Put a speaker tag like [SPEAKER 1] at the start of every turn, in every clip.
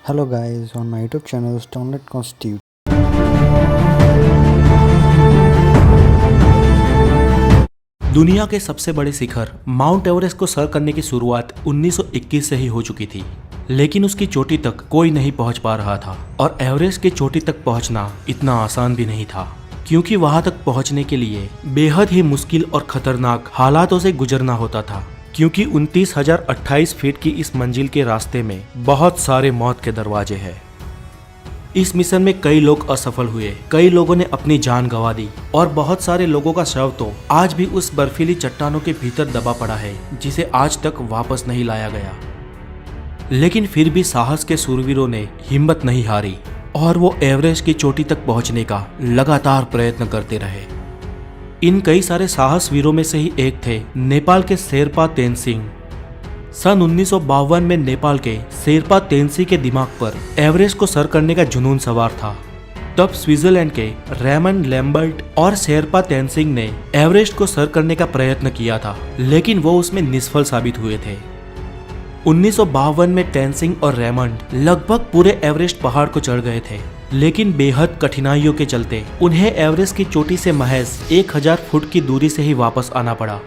[SPEAKER 1] Hello guys, on my YouTube channel Stonelet Constitute.
[SPEAKER 2] दुनिया के सबसे बड़े शिखर माउंट एवरेस्ट को सर करने की शुरुआत 1921 से ही हो चुकी थी, लेकिन उसकी चोटी तक कोई नहीं पहुंच पा रहा था। और एवरेस्ट की चोटी तक पहुंचना इतना आसान भी नहीं था, क्योंकि वहां तक पहुंचने के लिए बेहद ही मुश्किल और खतरनाक हालातों से गुजरना होता था। क्योंकि 29,028 फीट की इस मंजिल के रास्ते में बहुत सारे मौत के दरवाजे हैं। इस मिशन में कई लोग असफल हुए, कई लोगों ने अपनी जान गंवा दी और बहुत सारे लोगों का शव तो आज भी उस बर्फीली चट्टानों के भीतर दबा पड़ा है, जिसे आज तक वापस नहीं लाया गया। लेकिन फिर भी साहस के शूरवीरों ने हिम्मत नहीं हारी और वो एवरेस्ट की चोटी तक पहुंचने का लगातार प्रयत्न करते रहे। इन कई सारे साहस वीरों में से ही एक थे नेपाल के शेरपा तेनसिंह। सन 1952 में नेपाल के शेरपा तेनसिंह के दिमाग पर एवरेस्ट को सर करने का जुनून सवार था। तब स्विट्जरलैंड के रेमंड लैम्बर्ट और शेरपा तेनसिंह ने एवरेस्ट को सर करने का प्रयत्न किया था, लेकिन वो उसमें निष्फल साबित हुए थे। 1952 में तेनसिंह और रेमंड लगभग पूरे एवरेस्ट पहाड़ को चढ़ गए थे, लेकिन बेहद कठिनाइयों के चलते उन्हें एवरेस्ट की चोटी से महज 1000 फुट की दूरी से ही वापस आना पड़ा।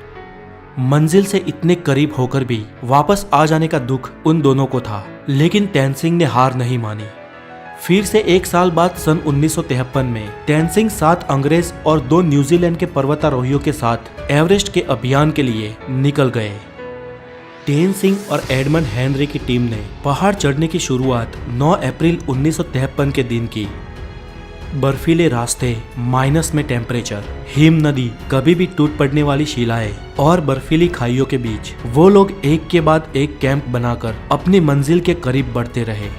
[SPEAKER 2] मंजिल से इतने करीब होकर भी वापस आ जाने का दुख उन दोनों को था, लेकिन तेनसिंह ने हार नहीं मानी। फिर से एक साल बाद सन 1953 में तेनसिंह 7 अंग्रेज और 2 न्यूजीलैंड के पर्वतारोहियों के साथ एवरेस्ट के अभियान के लिए निकल गए। तेनसिंह और एडमंड हेनरी की टीम ने पहाड़ चढ़ने की शुरुआत 9 अप्रैल 1953 के दिन की। बर्फीले रास्ते, माइनस में टेम्परेचर, हिम नदी, कभी भी टूट पड़ने वाली शिलाएं और बर्फीली खाइयों के बीच वो लोग एक के बाद एक कैंप बनाकर अपनी मंजिल के करीब बढ़ते रहे।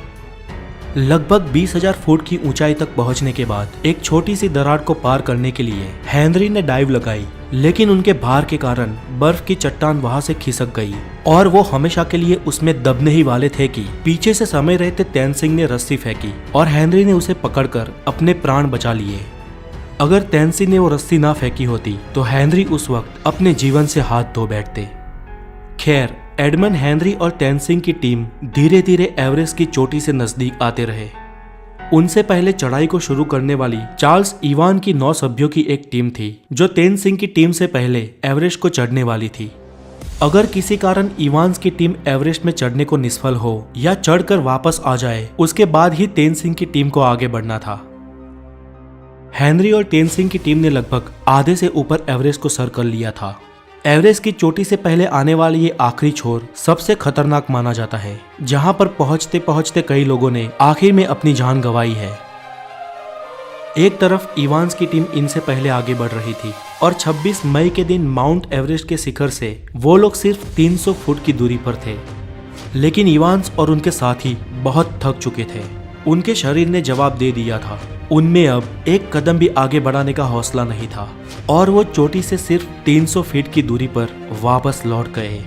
[SPEAKER 2] लगभग 20,000 फुट की ऊंचाई तक पहुंचने के बाद एक छोटी सी दरार को पार करने के लिए हेनरी ने डाइव लगाई, लेकिन उनके भार के कारण बर्फ की चट्टान वहां से खिसक गई और वो हमेशा के लिए उसमें दबने ही वाले थे कि पीछे से समय रहते तेनसिंह ने रस्सी फेंकी और हेनरी ने उसे पकड़कर अपने प्राण बचा लिए। अगर तेनसिंह ने वो रस्सी ना फेंकी होती तो हेनरी उस वक्त अपने जीवन से हाथ धो बैठते। खैर, एडमंड हेनरी और तेनसिंह की टीम धीरे धीरे एवरेस्ट की चोटी से नजदीक आते रहे। उनसे पहले चढ़ाई को शुरू करने वाली चार्ल्स इवान की 9 सभ्यों की एक टीम थी, जो तेनसिंह की टीम से पहले एवरेस्ट को चढ़ने वाली थी। अगर किसी कारण इवान्स की टीम एवरेस्ट में चढ़ने को निष्फल हो या चढ़कर वापस आ जाए, उसके बाद ही तेनसिंह की टीम को आगे बढ़ना था। हेनरी और तेनसिंह की टीम ने लगभग आधे से ऊपर एवरेस्ट को सर कर लिया था। एवरेस्ट की चोटी से पहले आने वाली ये आखिरी छोर सबसे खतरनाक माना जाता है, जहां पर पहुंचते पहुंचते कई लोगों ने आखिर में अपनी जान गंवाई है। एक तरफ इवान्स की टीम इनसे पहले आगे बढ़ रही थी और 26 मई के दिन माउंट एवरेस्ट के शिखर से वो लोग सिर्फ 300 फुट की दूरी पर थे। लेकिन इवान्स और उनके साथी बहुत थक चुके थे। उनके शरीर ने जवाब दे दिया था। उनमें अब एक कदम भी आगे बढ़ाने का हौसला नहीं था और वो चोटी से सिर्फ 300 फीट की दूरी पर वापस लौट गए।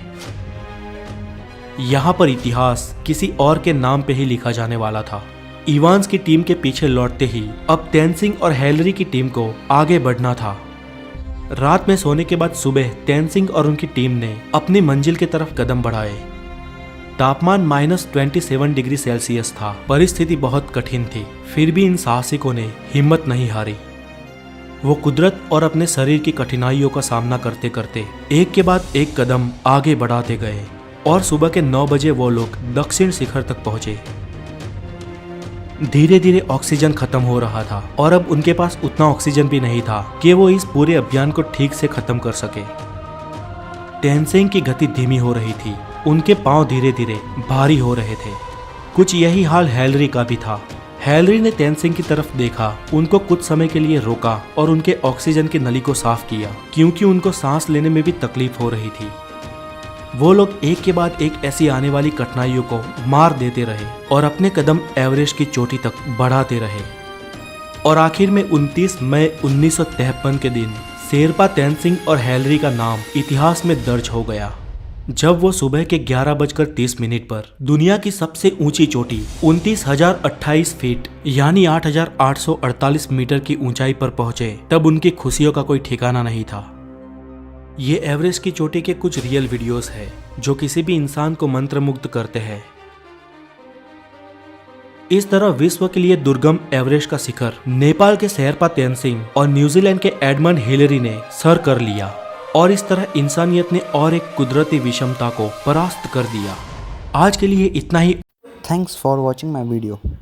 [SPEAKER 2] यहाँ पर इतिहास किसी और के नाम पे ही लिखा जाने वाला था। इवान्स की टीम के पीछे लौटते ही अब तेनसिंह और हेनरी की टीम को आगे बढ़ना था। रात में सोने के बाद सुबह तेनसिंह और उनकी टीम ने अपनी मंजिल की तरफ कदम बढ़ाए। तापमान -27 डिग्री सेल्सियस था। परिस्थिति बहुत कठिन थी, फिर भी इन साहसिकों ने हिम्मत नहीं हारी। वो कुदरत और अपने शरीर की कठिनाइयों का सामना करते करते एक के बाद एक कदम आगे बढ़ाते गए और सुबह के 9 बजे वो लोग दक्षिण शिखर तक पहुंचे। धीरे धीरे ऑक्सीजन खत्म हो रहा था और अब उनके पास उतना ऑक्सीजन भी नहीं था कि वो इस पूरे अभियान को ठीक से खत्म कर सके। तेनसिंह की गति धीमी हो रही थी, उनके पांव धीरे धीरे भारी हो रहे थे। कुछ यही हाल हेनरी का भी था। हेनरी ने तेनसिंह की तरफ देखा, उनको कुछ समय के लिए रोका और उनके ऑक्सीजन की नली को साफ किया, क्योंकि उनको सांस लेने में भी तकलीफ हो रही थी। वो लोग एक के बाद एक ऐसी आने वाली कठिनाइयों को मार देते रहे और अपने कदम एवरेस्ट की चोटी तक बढ़ाते रहे। और आखिर में 29 मई 1953 के दिन शेरपा तेनसिंह और हेनरी का नाम इतिहास में दर्ज हो गया, जब वो सुबह के 11:30 पर दुनिया की सबसे ऊंची चोटी 29,028 फीट यानी 8,848 मीटर की ऊंचाई पर पहुंचे। तब उनकी खुशियों का कोई ठिकाना नहीं था। ये एवरेस्ट की चोटी के कुछ रियल वीडियोस है जो किसी भी इंसान को मंत्रमुग्ध करते हैं। इस तरह विश्व के लिए दुर्गम एवरेस्ट का शिखर नेपाल के शेरपा तेनसिंग और न्यूजीलैंड के एडमंड हिलेरी ने सर कर लिया और इस तरह इंसानियत ने और एक कुदरती विषमता को परास्त कर दिया। आज के लिए इतना ही।
[SPEAKER 1] Thanks for watching my video.